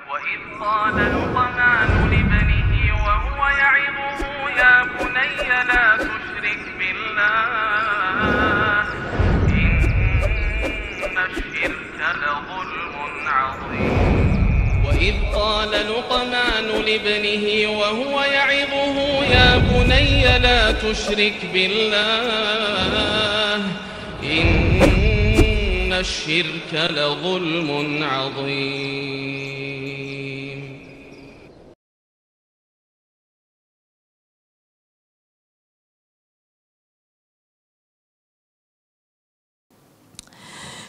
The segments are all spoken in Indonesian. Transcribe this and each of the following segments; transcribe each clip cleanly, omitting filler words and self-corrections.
وإذ قال لقمان لابنه وهو يعظه يا بني لا تشرك بالله إن الشرك لظلم عظيم وإذ قال لقمان لابنه وهو يعظه يا بني لا تشرك بالله إن الشرك لظلم عظيم.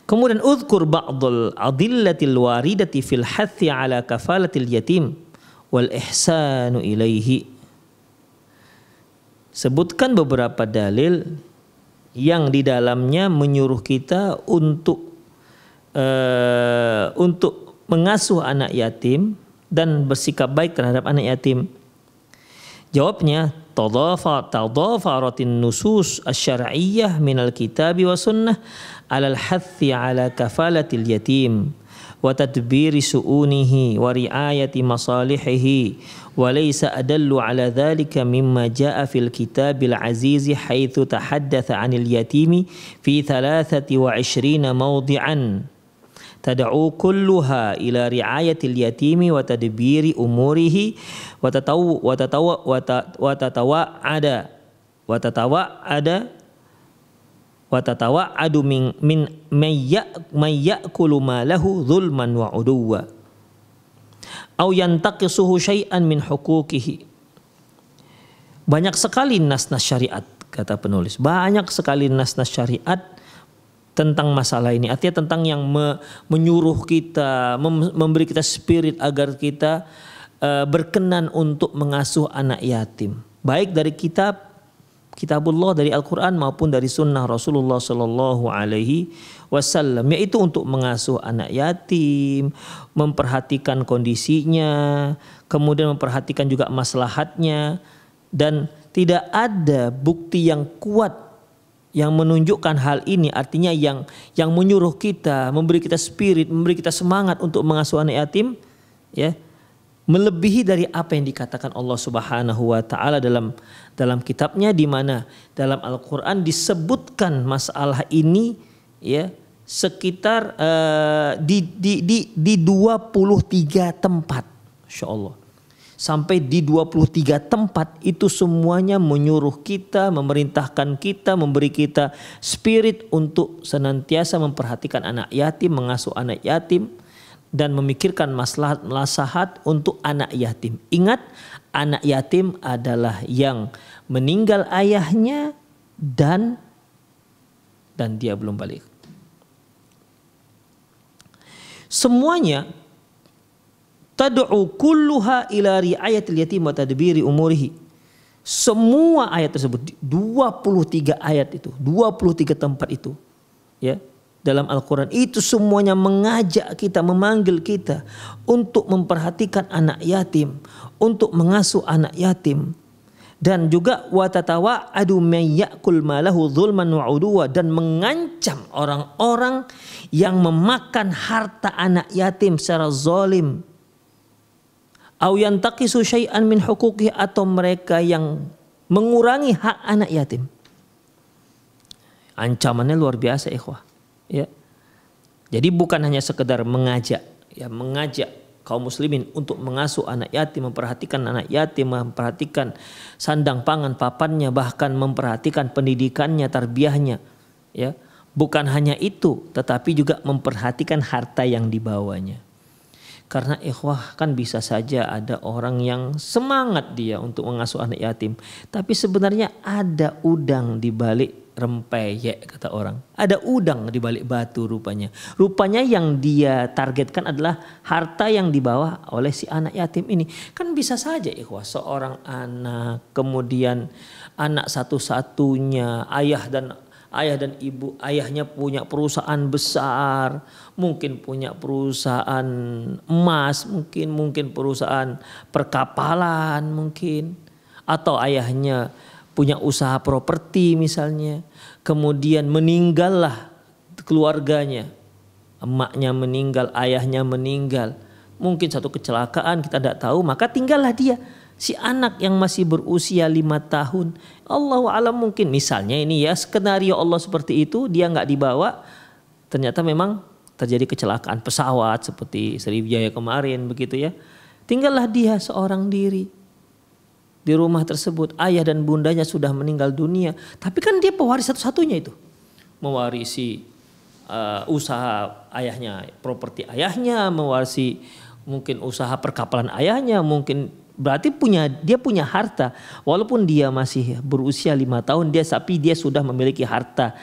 Kemudian udhkur ba'dul adillatil waridati fil hathi ala kafalatil yatim wal ihsanu ilaihi. Sebutkan beberapa dalil yang di dalamnya menyuruh kita untuk mengasuh anak yatim dan bersikap baik terhadap anak yatim. Jawabnya, tadafaratin nusus asy-syar'iyyah minal kitabi wa sunnah alal hathi ala kafalatil yatim wa tadbiri su'unihi wa riayati masalihihi wa laysa adallu ala dhalika mimma jaa fil kitabil azizi haitsu tahaddatsa 'anil yatimi fi 23 mawdi'an tad'u kulluha ila riayatil yatimi wa tadbiri umurihi wa tatawa'adu min mayyakulu malahu zulman wa uduwa au yantaqisuhu syai'an min huquqihi. Banyak sekali nas-nas syariat, kata penulis, banyak sekali nas-nas syariat tentang masalah ini. Artinya tentang yang menyuruh kita, memberi kita spirit agar kita berkenan untuk mengasuh anak yatim, baik dari kitabullah, dari Al-Quran maupun dari sunnah Rasulullah Sallallahu Alaihi Wasallam, yaitu untuk mengasuh anak yatim, memperhatikan kondisinya, kemudian memperhatikan juga maslahatnya, dan tidak ada bukti yang kuat yang menunjukkan hal ini. Artinya yang menyuruh kita, memberi kita spirit, memberi kita semangat untuk mengasuh anak yatim, ya, melebihi dari apa yang dikatakan Allah Subhanahu wa taala dalam kitabnya, di mana dalam Al-Qur'an disebutkan masalah ini, ya, sekitar di 23 tempat. Insyaallah. Sampai di 23 tempat itu semuanya menyuruh kita, memerintahkan kita, memberi kita spirit untuk senantiasa memperhatikan anak yatim, mengasuh anak yatim, dan memikirkan maslahat untuk anak yatim. Ingat, anak yatim adalah yang meninggal ayahnya dan dia belum balik. Semuanya tad'u kulluha ila riayatil yatim wa tadbiri umurihi. Semua ayat tersebut, 23 ayat itu, 23 tempat itu, ya, dalam Al-Quran itu semuanya mengajak kita, memanggil kita untuk memperhatikan anak yatim, untuk mengasuh anak yatim, dan juga wa tatawa'adu may ya'kul malahu zulman wa 'uduwa, dan mengancam orang-orang yang memakan harta anak yatim secara zalim, au yantaqisu syai'an min huquqihi, atau mereka yang mengurangi hak anak yatim. Ancamannya luar biasa, ikhwah. Ya. Jadi bukan hanya sekedar mengajak kaum muslimin untuk mengasuh anak yatim, memperhatikan anak yatim, memperhatikan sandang pangan papannya, bahkan memperhatikan pendidikannya, tarbiyahnya, ya. Bukan hanya itu, tetapi juga memperhatikan harta yang dibawanya. Karena ikhwah, kan bisa saja ada orang yang semangat dia untuk mengasuh anak yatim, tapi sebenarnya ada udang di balik rempeyek, kata orang. Ada udang di balik batu rupanya. Rupanya yang dia targetkan adalah harta yang dibawa oleh si anak yatim ini. Kan bisa saja ikhwah, seorang anak, kemudian anak satu-satunya, ayah dan ibu, ayahnya punya perusahaan besar, mungkin punya perusahaan emas, mungkin perusahaan perkapalan mungkin, atau ayahnya punya usaha properti misalnya, kemudian meninggallah keluarganya, emaknya meninggal, ayahnya meninggal, mungkin satu kecelakaan kita tidak tahu, maka tinggallah dia. Si anak yang masih berusia 5 tahun, Allahu a'lam, mungkin misalnya ini ya skenario Allah seperti itu, dia nggak dibawa, ternyata memang terjadi kecelakaan pesawat seperti Sriwijaya kemarin begitu ya. Tinggallah dia seorang diri di rumah tersebut, ayah dan bundanya sudah meninggal dunia, tapi kan dia pewaris satu-satunya itu, mewarisi usaha ayahnya, properti ayahnya, mewarisi mungkin usaha perkapalan ayahnya, mungkin berarti dia punya harta. Walaupun dia masih berusia 5 tahun tapi dia sudah memiliki harta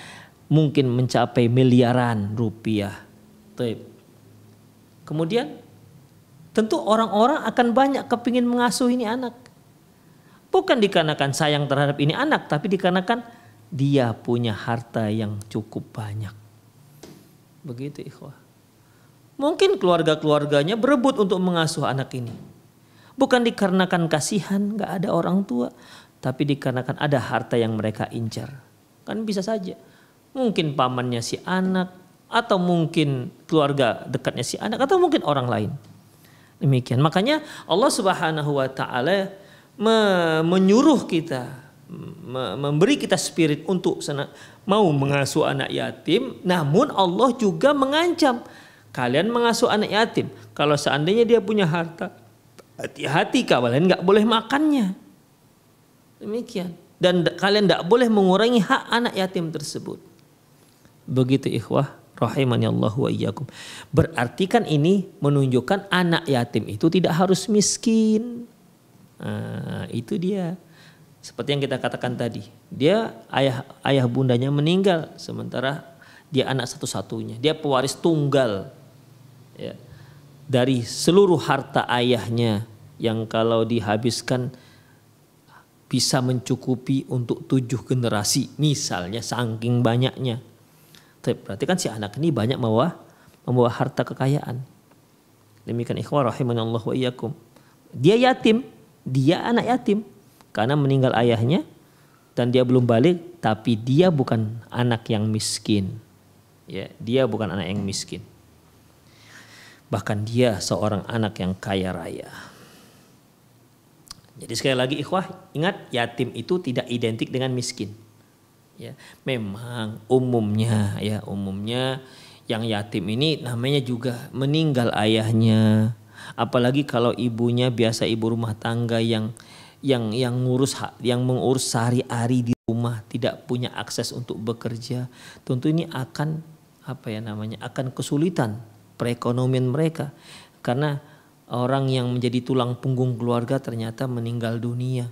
mungkin mencapai miliaran rupiah. Kemudian tentu orang-orang akan banyak kepingin mengasuh ini anak. Bukan dikarenakan sayang terhadap ini anak, tapi dikarenakan dia punya harta yang cukup banyak. Begitu ikhwah. Mungkin keluarga-keluarganya berebut untuk mengasuh anak ini. Bukan dikarenakan kasihan gak ada orang tua, tapi dikarenakan ada harta yang mereka incar. Kan bisa saja. Mungkin pamannya si anak, atau mungkin keluarga dekatnya si anak, atau mungkin orang lain. Demikian. Makanya Allah Subhanahu wa taala menyuruh kita, memberi kita spirit untuk mau mengasuh anak yatim, namun Allah juga mengancam kalian mengasuh anak yatim. Kalau seandainya dia punya harta, hati-hati kalian nggak boleh makannya. Demikian. Dan kalian nggak boleh mengurangi hak anak yatim tersebut. Begitu ikhwah, rahimani Allah wa iyyakum. Berarti kan ini menunjukkan anak yatim itu tidak harus miskin. Nah, itu dia. Seperti yang kita katakan tadi, dia ayah bundanya meninggal, sementara dia anak satu-satunya, dia pewaris tunggal. Ya. Dari seluruh harta ayahnya yang kalau dihabiskan bisa mencukupi untuk 7 generasi misalnya, saking banyaknya. Berarti kan si anak ini banyak membawa harta kekayaan. Demikian ikhwah rahimanallahu wa iyyakum. Dia yatim, dia anak yatim karena meninggal ayahnya dan dia belum balik, tapi dia bukan anak yang miskin. Ya, dia bukan anak yang miskin. Bahkan dia seorang anak yang kaya raya. Jadi sekali lagi ikhwah, ingat yatim itu tidak identik dengan miskin. Ya, memang umumnya yang yatim ini namanya juga meninggal ayahnya. Apalagi kalau ibunya biasa ibu rumah tangga yang mengurus sehari-hari di rumah, tidak punya akses untuk bekerja. Tentu ini akan akan kesulitan perekonomian mereka, karena orang yang menjadi tulang punggung keluarga ternyata meninggal dunia.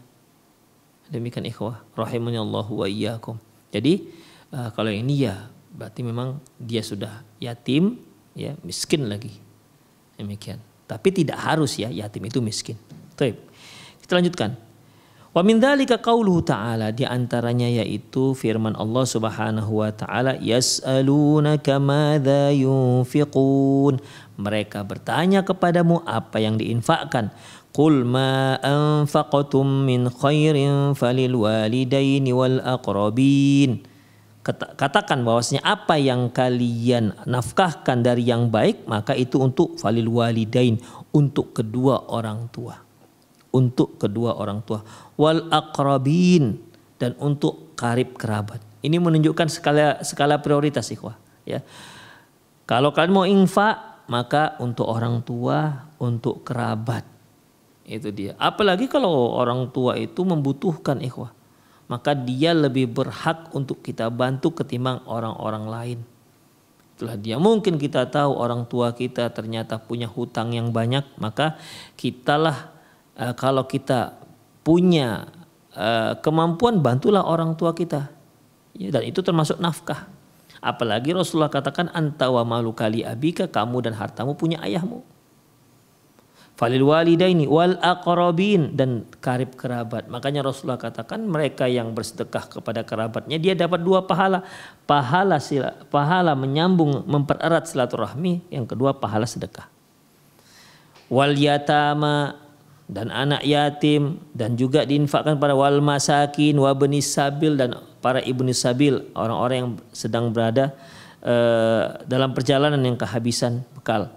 Demikian ikhwah rahimanallahu wa iyyakum. Jadi kalau ini ya berarti memang dia sudah yatim, ya miskin lagi. Demikian. Tapi tidak harus ya yatim itu miskin. Baik. Kita lanjutkan. Wa min dzalika qauluhu ta'ala, di antaranya yaitu firman Allah Subhanahu wa taala, yas'alunaka madza yunfiqun. Mereka bertanya kepadamu apa yang diinfakkan. Qul ma anfaqtum min khairin falil walidaini wal aqrabin. Katakan bahwasanya apa yang kalian nafkahkan dari yang baik, maka itu untuk falil walidain, untuk kedua orang tua. Untuk kedua orang tua, wal aqrabin, dan untuk karib kerabat. Ini menunjukkan skala prioritas ikhwah, ya. Kalau kalian mau infak, maka untuk orang tua, untuk kerabat. Itu dia. Apalagi kalau orang tua itu membutuhkan ikhwah, maka dia lebih berhak untuk kita bantu ketimbang orang-orang lain. Itulah dia. Mungkin kita tahu orang tua kita ternyata punya hutang yang banyak, maka kitalah kalau kita punya kemampuan, bantulah orang tua kita, ya, dan itu termasuk nafkah. Apalagi Rasulullah katakan anta wa maluka li abika, kamu dan hartamu punya ayahmu. Falil walidaini wal aqrabin, dan karib kerabat. Makanya Rasulullah katakan mereka yang bersedekah kepada kerabatnya dia dapat 2 pahala. Pahala menyambung, mempererat silaturahmi, yang kedua pahala sedekah. Wal yatama, dan anak yatim, dan juga diinfakkan pada wal masakin wa benis sabil, dan para ibnu sabil, orang-orang yang sedang berada dalam perjalanan yang kehabisan bekal.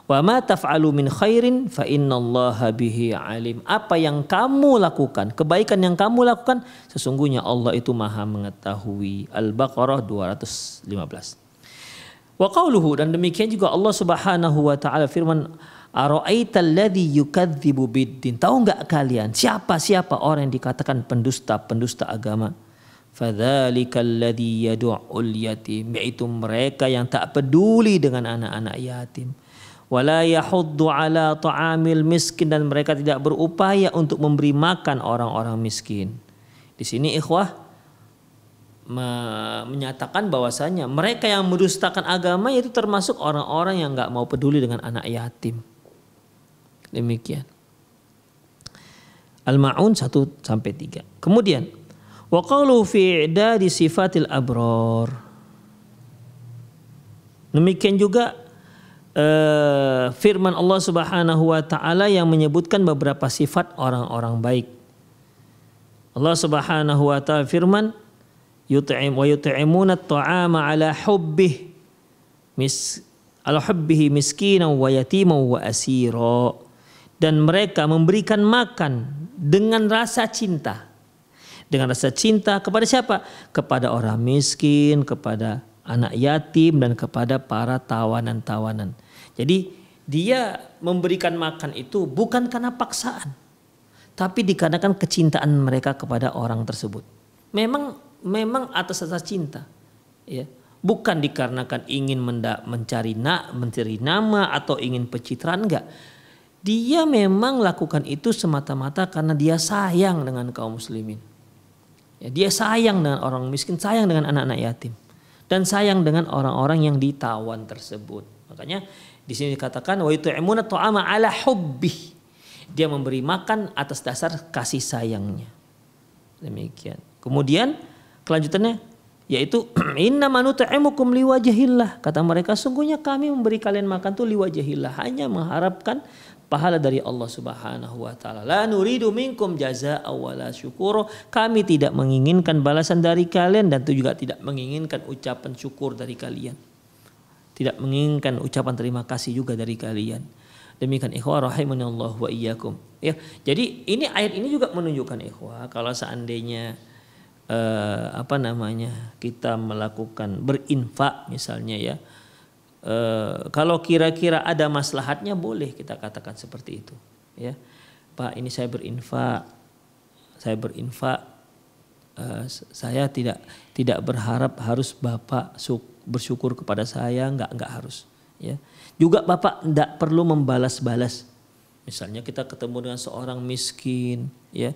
Wa ma taf'alu min khairin fa innallaha bihi alim. Apa yang kamu lakukan, kebaikan yang kamu lakukan, sesungguhnya Allah itu Maha mengetahui. Al-Baqarah 215. Wa qauluhu, dan demikian juga Allah Subhanahu wa taala firman, ara'aital ladzi yukadzibu biddin. Tahu enggak kalian siapa orang yang dikatakan pendusta agama? Fadzalikal ladzi yad'ul yatim, yaitu mereka yang tak peduli dengan anak-anak yatim. Wala yahuddu ala ta'amil miskin, dan mereka tidak berupaya untuk memberi makan orang-orang miskin. Di sini ikhwah menyatakan bahwasanya mereka yang mendustakan agama itu termasuk orang-orang yang enggak mau peduli dengan anak yatim. Demikian. Al-Ma'un 1-3. Kemudian wa qawlu fi i'dadi sifatil abrar. Demikian juga firman Allah Subhanahu wa taala yang menyebutkan beberapa sifat orang-orang baik. Allah Subhanahu wa taala firman, yut'imuna at-ta'ama ala hubbihi miskinan wa yatiman wa asira. Dan mereka memberikan makan dengan rasa cinta. Dengan rasa cinta kepada siapa? Kepada orang miskin, kepada anak yatim, dan kepada para tawanan-tawanan. Jadi dia memberikan makan itu bukan karena paksaan, tapi dikarenakan kecintaan mereka kepada orang tersebut. Memang atas rasa cinta, ya. Bukan dikarenakan ingin mencari nama atau ingin pencitraan, enggak. Dia memang lakukan itu semata-mata karena dia sayang dengan kaum muslimin. Ya, dia sayang dengan orang miskin, sayang dengan anak-anak yatim, dan sayang dengan orang-orang yang ditawan tersebut. Makanya di sini dikatakan wa yut'imuna ta'ama ala hubbih. Dia memberi makan atas dasar kasih sayangnya. Demikian. Kemudian kelanjutannya yaitu innama nut'imukum liwajhillah. Kata mereka, sungguhnya kami memberi kalian makan tuh liwajhillah, hanya mengharapkan pahala dari Allah Subhanahu wa taala. La nuridu minkum jazaa'a wala syukura. Kami tidak menginginkan balasan dari kalian, dan itu juga tidak menginginkan ucapan syukur dari kalian. Tidak menginginkan ucapan terima kasih juga dari kalian. Demikian ikhwah rahimanallahu wa iyyakum. Ya, jadi ini ayat ini juga menunjukkan ikhwah kalau seandainya kita melakukan berinfak misalnya ya. Kalau kira-kira ada maslahatnya boleh kita katakan seperti itu ya. Pak, ini saya berinfak saya tidak berharap harus Bapak bersyukur kepada saya, enggak harus ya. Juga Bapak enggak perlu membalas-balas. Misalnya kita ketemu dengan seorang miskin ya,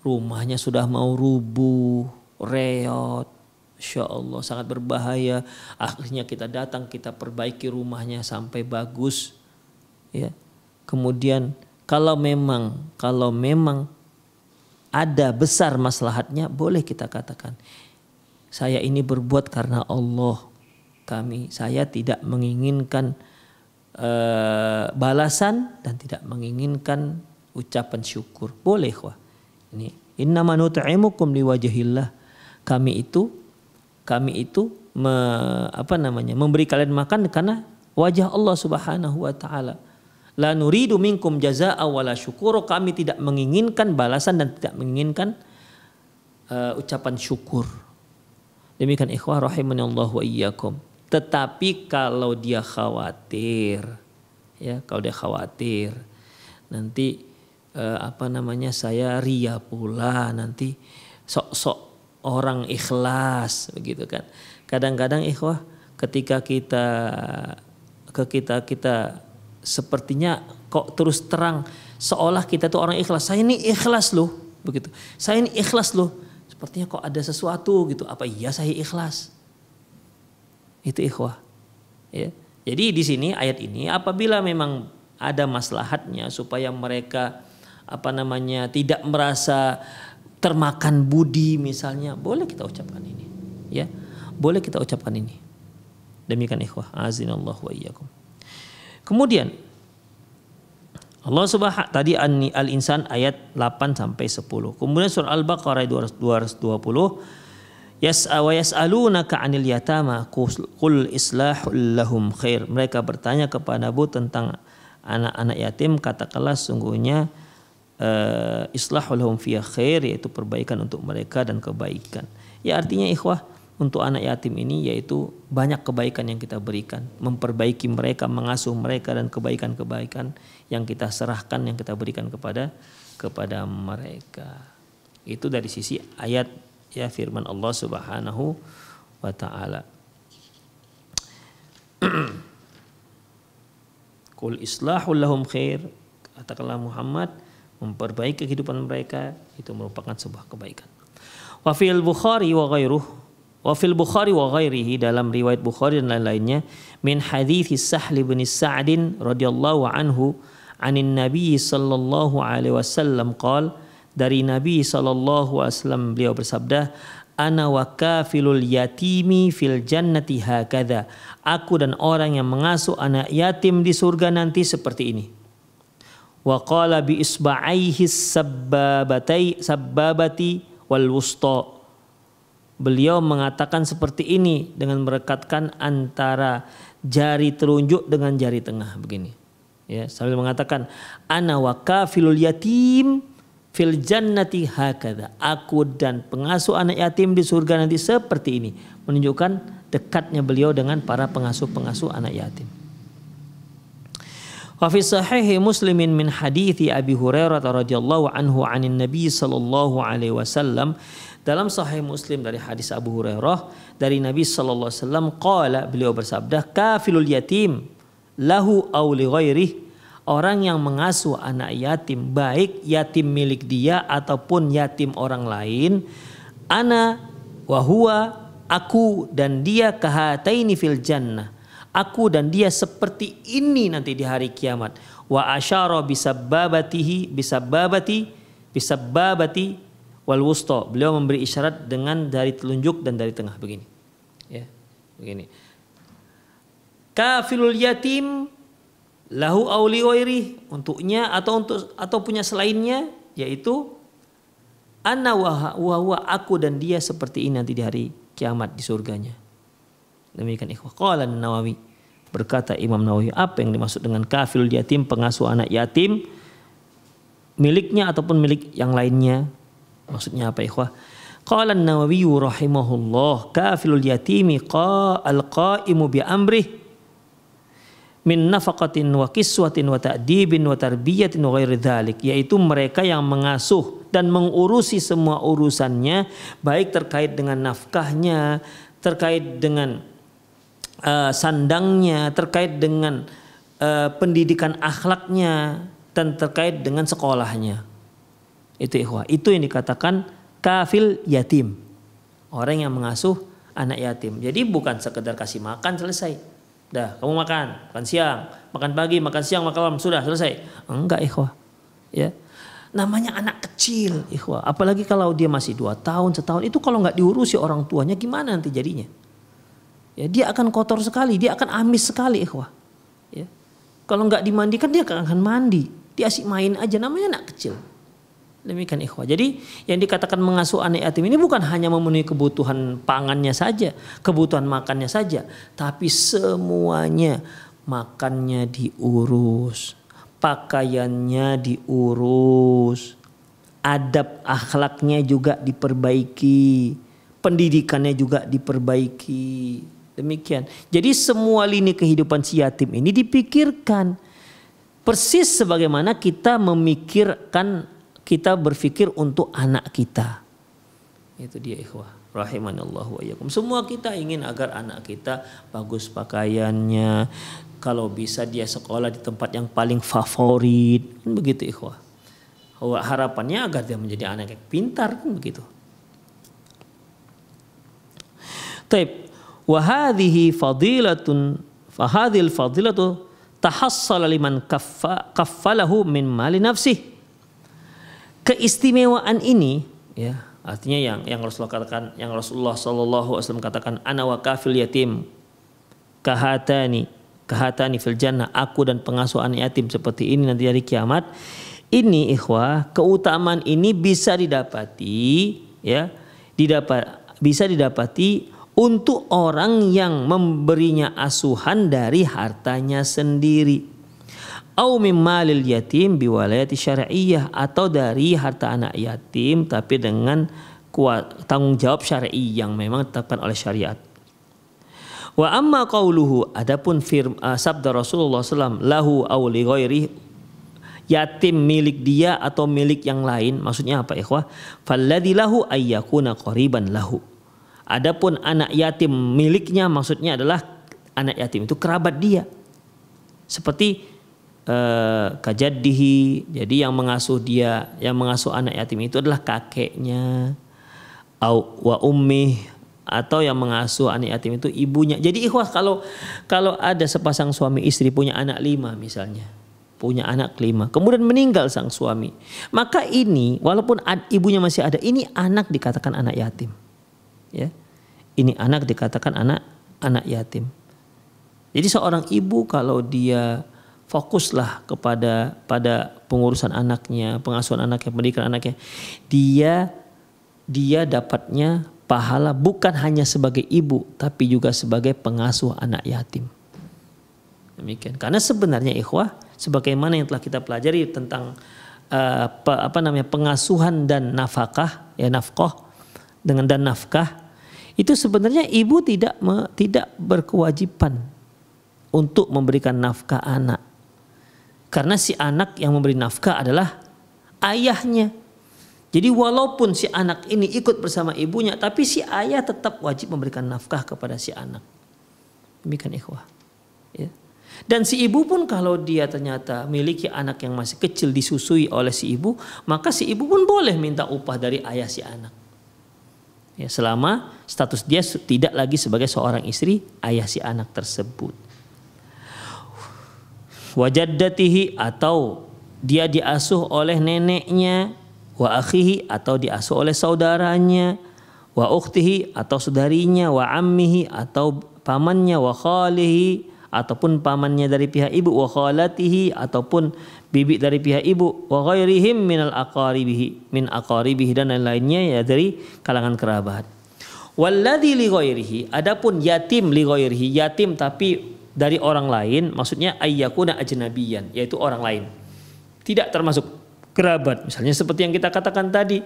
rumahnya sudah mau rubuh, reot, Insya Allah sangat berbahaya. Akhirnya kita datang, kita perbaiki rumahnya sampai bagus ya. Kemudian kalau memang ada besar maslahatnya, boleh kita katakan, saya ini berbuat karena Allah. Saya tidak menginginkan balasan dan tidak menginginkan ucapan syukur. Boleh wah. Ini innama nut'imukum liwajhillah. Kami itu memberi kalian makan karena wajah Allah Subhanahu wa taala. La nuridu minkum jazaa'a wala syukura. Kami tidak menginginkan balasan dan tidak menginginkan ucapan syukur. Demikian ikhwah rahimanallahu wa iyyakum. Tetapi kalau dia khawatir nanti saya ria pula, nanti sok-sok orang ikhlas begitu kan. Kadang-kadang ikhwah ketika kita sepertinya kok terus terang seolah kita tuh orang ikhlas. Saya ini ikhlas loh begitu. Saya ini ikhlas loh. Sepertinya kok ada sesuatu gitu. Apa iya saya ikhlas? Itu ikhwah. Ya. Jadi di sini ayat ini apabila memang ada maslahatnya supaya mereka tidak merasa termakan budi misalnya, boleh kita ucapkan ini. Ya. Boleh kita ucapkan ini. Demikian ikhwah. Azinallahu wa iyyakum. Kemudian Allah Subhanahu tadi Al-Insan ayat 8 sampai 10. Kemudian surah Al-Baqarah 220 Yas'alunaka 'anil yatama qul islahul lahum khair. Mereka bertanya kepadamu tentang anak-anak yatim, katakanlah sungguhnya islahul lahum fiya khair, yaitu perbaikan untuk mereka dan kebaikan. Ya artinya ikhwah, untuk anak yatim ini yaitu banyak kebaikan yang kita berikan, memperbaiki mereka, mengasuh mereka, dan kebaikan-kebaikan yang kita serahkan, yang kita berikan kepada mereka. Itu dari sisi ayat ya firman Allah Subhanahu wa taala. Qul islahul lahum khair, katakanlah Muhammad, memperbaiki kehidupan mereka itu merupakan sebuah kebaikan. Wa fil Bukhari wa ghairihi, dalam riwayat Bukhari dan lain-lainnya, min hadits Sahl bin Sa'd radhiyallahu anhu anin Nabi sallallahu alaihi wasallam qala, dari Nabi sallallahu alaihi wasallam beliau bersabda, ana wa kafilul yatimi fil jannati hakadha, aku dan orang yang mengasuh anak yatim di surga nanti seperti ini. Wa qala bi isba'aihi sabbabati wal wusta, beliau mengatakan seperti ini dengan merekatkan antara jari telunjuk dengan jari tengah begini ya, sambil mengatakan ana wa kafilul yatim fil jannati hakadha, aku dan pengasuh anak yatim di surga nanti seperti ini, menunjukkan dekatnya beliau dengan para pengasuh-pengasuh anak yatim. Wa fi sahih Muslimin min hadithi Abi Hurairah radhiyallahu anhu anin Nabi sallallahu alaihi wasallam, dalam sahih Muslim dari hadis Abu Hurairah dari Nabi sallallahu alaihi wasallam qala, beliau bersabda, kafilul yatim lahu aw li ghairihi, orang yang mengasuh anak yatim, baik yatim milik dia ataupun yatim orang lain, ana wa huwa, aku dan dia kahataini fil jannah, aku dan dia seperti ini nanti di hari kiamat. Wa asyara bisabbabati wal wusta, beliau memberi isyarat dengan dari telunjuk dan dari tengah begini. Ya, begini. Kafilul yatim lahu auli wairi, untuknya atau punya selainnya, yaitu ana wa huwa, aku dan dia seperti ini nanti di hari kiamat di surganya. Demikian ikhwah. Qala An-Nawawi, berkata Imam Nawawi, apa yang dimaksud dengan kafilul yatim, pengasuh anak yatim, miliknya ataupun milik yang lainnya, maksudnya apa ikhwah? Qala An-Nawawi rahimahullah, kafilul yatimi al-qaimu bi amrih min nafaqatin wa kiswatin wa ta'dibin wa tarbiyatin wa ghairi dzalik, yaitu mereka yang mengasuh dan mengurusi semua urusannya, baik terkait dengan nafkahnya, terkait dengan sandangnya, terkait dengan pendidikan akhlaknya, dan terkait dengan sekolahnya. Itu ikhwah, itu yang dikatakan kafil yatim, orang yang mengasuh anak yatim. Jadi bukan sekedar kasih makan selesai. Dah, kamu makan siang, makan pagi, makan siang, makan malam, sudah selesai. Enggak ikhwah. Ya. Namanya anak kecil ikhwah. Apalagi kalau dia masih 2 tahun, setahun, itu kalau enggak diurusi orang tuanya gimana nanti jadinya? Ya, dia akan kotor sekali, dia akan amis sekali ikhwah. Ya. Kalau enggak dimandikan dia akan mandi. Dia asik main aja, namanya anak kecil. Demikian ikhwah. Jadi yang dikatakan mengasuh anak yatim ini bukan hanya memenuhi kebutuhan pangannya saja, kebutuhan makannya saja, tapi semuanya, makannya diurus, pakaiannya diurus, adab akhlaknya juga diperbaiki, pendidikannya juga diperbaiki. Demikian. Jadi semua lini kehidupan si yatim ini dipikirkan. Persis sebagaimana kita berpikir untuk anak kita. Itu dia ikhwah, rahimanallahu wa iyyakum. Semua kita ingin agar anak kita bagus pakaiannya, kalau bisa dia sekolah di tempat yang paling favorit, kan begitu ikhwah. Harapannya agar dia menjadi anak yang pintar, kan begitu. Taib, wa hadhihi fadilatun, fa hadhil fadilatu tahassala liman kaffalahu min mali nafsihi. Keistimewaan ini, ya, artinya yang Rasulullah katakan, yang Rasulullah sallallahu alaihi wasallam katakan, ana wa kafil yatim kahatani fil jannah, aku dan pengasuh anak yatim seperti ini nanti hari kiamat. Ini ikhwah, keutamaan ini bisa didapati, ya, bisa didapati untuk orang yang memberinya asuhan dari hartanya sendiri. Au mim malil yatim biwalayati syar'iyyah, atau dari harta anak yatim tapi dengan tanggung jawab syar'i yang memang ditetapkan oleh syariat. Wa amma qauluhu, adapun sabda Rasulullah SAW, lahu aw li ghairi, yatim milik dia atau milik yang lain, maksudnya apa ikhwah? Falladzi lahu ayyakuna qariban lahu. Adapun anak yatim miliknya maksudnya adalah anak yatim itu kerabat dia. Seperti kajaddihi, jadi yang mengasuh dia, yang mengasuh anak yatim itu adalah kakeknya. Au wa ummih, atau yang mengasuh anak yatim itu ibunya. Jadi ikhwah, kalau ada sepasang suami istri punya anak 5 misalnya, punya anak 5, kemudian meninggal sang suami, maka ini walaupun ibunya masih ada, ini anak dikatakan anak yatim. Ya, ini anak dikatakan anak yatim. Jadi seorang ibu kalau dia fokuslah pada pengurusan anaknya, pengasuhan anaknya, pendidikan anaknya, dia dapatnya pahala bukan hanya sebagai ibu tapi juga sebagai pengasuh anak yatim. Demikian. Karena sebenarnya ikhwah, sebagaimana yang telah kita pelajari tentang pengasuhan dan nafkah, dan nafkah, itu sebenarnya ibu tidak berkewajiban untuk memberikan nafkah anak. Karena si anak yang memberi nafkah adalah ayahnya. Jadi walaupun si anak ini ikut bersama ibunya, tapi si ayah tetap wajib memberikan nafkah kepada si anak. Demikian ikhwah. Ya. Dan si ibu pun kalau dia ternyata memiliki anak yang masih kecil disusui oleh si ibu, maka si ibu pun boleh minta upah dari ayah si anak. Ya, selama status dia tidak lagi sebagai seorang istri ayah si anak tersebut. Wajaddatihi, atau dia diasuh oleh neneknya, wa akhihi, atau diasuh oleh saudaranya, wa ukhtihi, atau saudarinya, wa ammihi, atau pamannya, wa khalihi, ataupun pamannya dari pihak ibu, wa khalatihi, ataupun bibi dari pihak ibu, wa ghairihim minal aqaribihi, dan lain-lainnya ya dari kalangan kerabat. Walladzi li ghairihi, adapun yatim li ghairihi, yatim tapi dari orang lain, maksudnya ayyakuna ajnabiyan, yaitu orang lain, tidak termasuk kerabat. Misalnya seperti yang kita katakan tadi,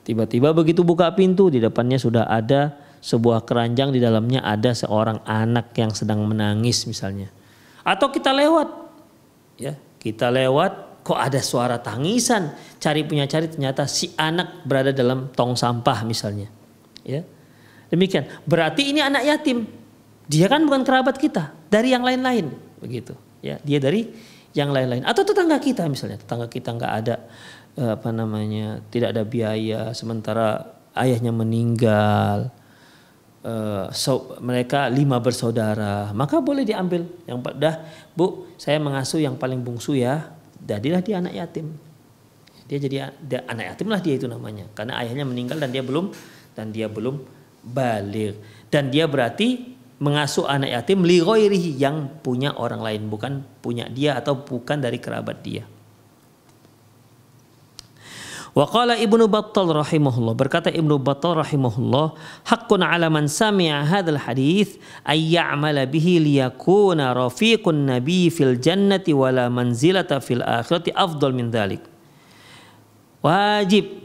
tiba-tiba begitu buka pintu, di depannya sudah ada sebuah keranjang, di dalamnya ada seorang anak yang sedang menangis misalnya. Atau kita lewat, kok ada suara tangisan, cari ternyata si anak berada dalam tong sampah misalnya. Ya, demikian. Berarti ini anak yatim. Dia kan bukan kerabat kita, dari yang lain-lain, begitu. Ya, dia dari yang lain-lain. Atau tetangga kita misalnya, tetangga kita nggak ada tidak ada biaya, sementara ayahnya meninggal. Mereka 5 bersaudara, maka boleh diambil. Yang Bu, saya mengasuh yang paling bungsu ya, jadilah dia anak yatim. Dia jadi anak yatim lah dia itu namanya, karena ayahnya meninggal dan dia belum baligh. Dan dia berarti mengasuh anak yatim li ghairihi, yang punya orang lain, bukan punya dia atau bukan dari kerabat dia. Wa qala Ibnu Battal rahimahullah, berkata Ibnu Battal rahimahullah, haqqun 'ala man sami'a hadzal hadits ay ya'mala bihi liyakuna rafiqun nabi fil jannati wala manzilata fil akhirati afdal min dzalik. Wajib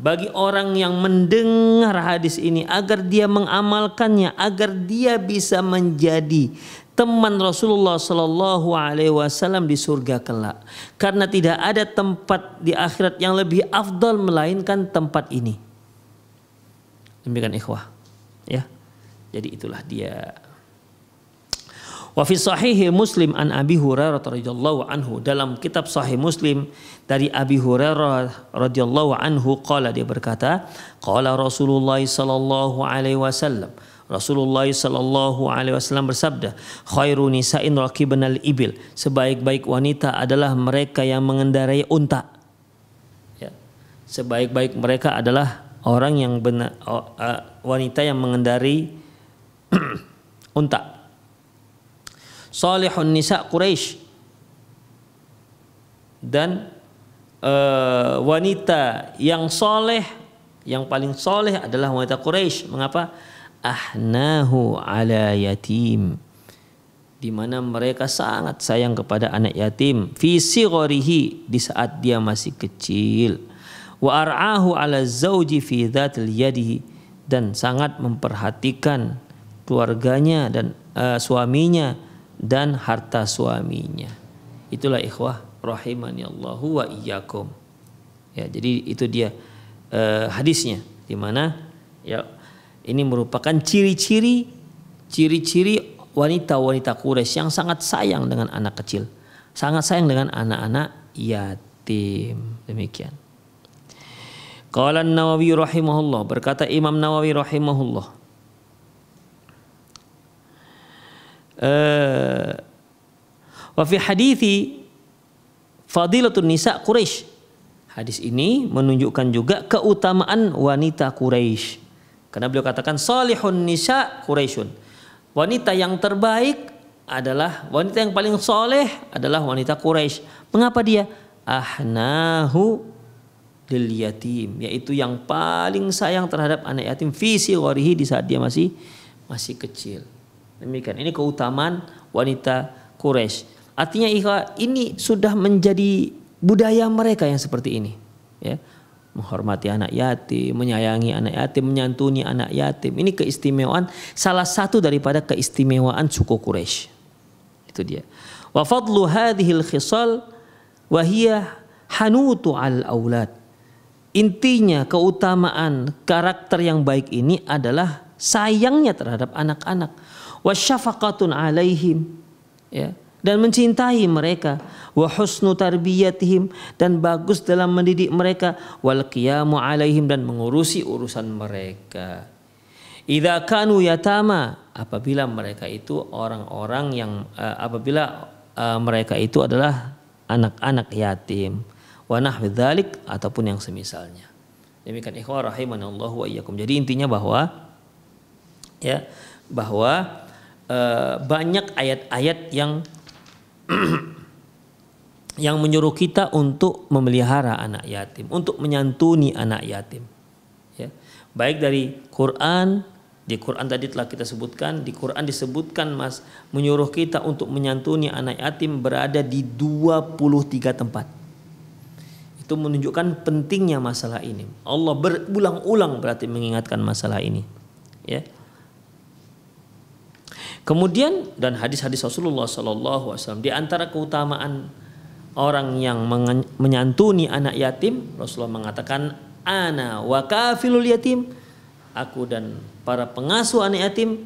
bagi orang yang mendengar hadis ini agar dia mengamalkannya, agar dia bisa menjadi teman Rasulullah Sallallahu Alaihi Wasallam di surga kelak. Karena tidak ada tempat di akhirat yang lebih afdal melainkan tempat ini. Demikian ikhwah, ya. Jadi itulah dia. Wa fi sahih Muslim an Abi Hurairah radhiyallahu anhu, dalam kitab Sahih Muslim dari Abi Hurairah radhiyallahu anhu qala, dia berkata, qala Rasulullah sallallahu alaihi wasallam, Rasulullah sallallahu alaihi wasallam bersabda, khairu nisa'in rakibanal ibil, sebaik-baik wanita adalah mereka yang mengendarai unta. Ya. Sebaik-baik mereka adalah orang yang wanita yang mengendarai unta. Salihun nisa Quraisy, dan wanita yang soleh Yang paling soleh adalah wanita Quraisy. Mengapa? Ahnahu ala yatim, di mana mereka sangat sayang kepada anak yatim. Fi sigharihi, di saat dia masih kecil. Wa ar'ahu ala zauji fi dhatil yadihi, dan sangat memperhatikan keluarganya dan suaminya dan harta suaminya. Itulah ikhwah rahimani Allahu wa iyyakum. Ya, jadi itu dia hadisnya, di mana ya ini merupakan ciri-ciri wanita-wanita Quraisy yang sangat sayang dengan anak kecil, sangat sayang dengan anak-anak yatim. Demikian. Qala An-Nawawi rahimahullah, berkata Imam Nawawi rahimahullah, wa fi hadithi fadilatun nisa Quraisy. Hadis ini menunjukkan juga keutamaan wanita Quraisy. Karena beliau katakan salihun nisa Quraisyun. Wanita yang terbaik adalah wanita yang paling soleh adalah wanita Quraisy. Mengapa dia? Ahnahu lil yatim, yaitu yang paling sayang terhadap anak yatim fi sigharihi, di saat dia masih kecil. Demikian. Ini keutamaan wanita Quraisy. Artinya ini sudah menjadi budaya mereka yang seperti ini, ya, menghormati anak yatim, menyayangi anak yatim, menyantuni anak yatim. Ini keistimewaan, salah satu daripada keistimewaan suku Quraisy. Itu dia. Wa fadlu hadhil khisal wa hiya hanutu al aulad. Intinya keutamaan karakter yang baik ini adalah sayangnya terhadap anak-anak. Wa syafaqatun alaihim, ya, dan mencintai mereka, wa husnu tarbiyatihim, dan bagus dalam mendidik mereka, wal qiyamu alaihim, dan mengurusi urusan mereka. Idza kanu yatama, apabila mereka itu orang-orang yang mereka itu adalah anak-anak yatim, wa nahwi dzalik, ataupun yang semisalnya. Demikian ikhwah rahimanallahu wa iyyakum. Jadi intinya bahwa banyak ayat-ayat yang menyuruh kita untuk memelihara anak yatim, untuk menyantuni anak yatim. Ya. Baik dari Quran, di Quran tadi telah kita sebutkan, di Quran disebutkan menyuruh kita untuk menyantuni anak yatim berada di 23 tempat. Itu menunjukkan pentingnya masalah ini. Allah berulang-ulang berarti mengingatkan masalah ini. Ya. Kemudian dan hadis-hadis Rasulullah SAW, di antara keutamaan orang yang menyantuni anak yatim, Rasulullah mengatakan, ana wa kafilul yatim, aku dan para pengasuh anak yatim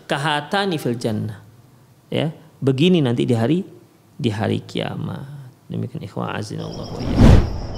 kahatani fil jannah, ya, begini nanti di hari kiamat. Demikian ikhwan azinallahu wa iyyakum.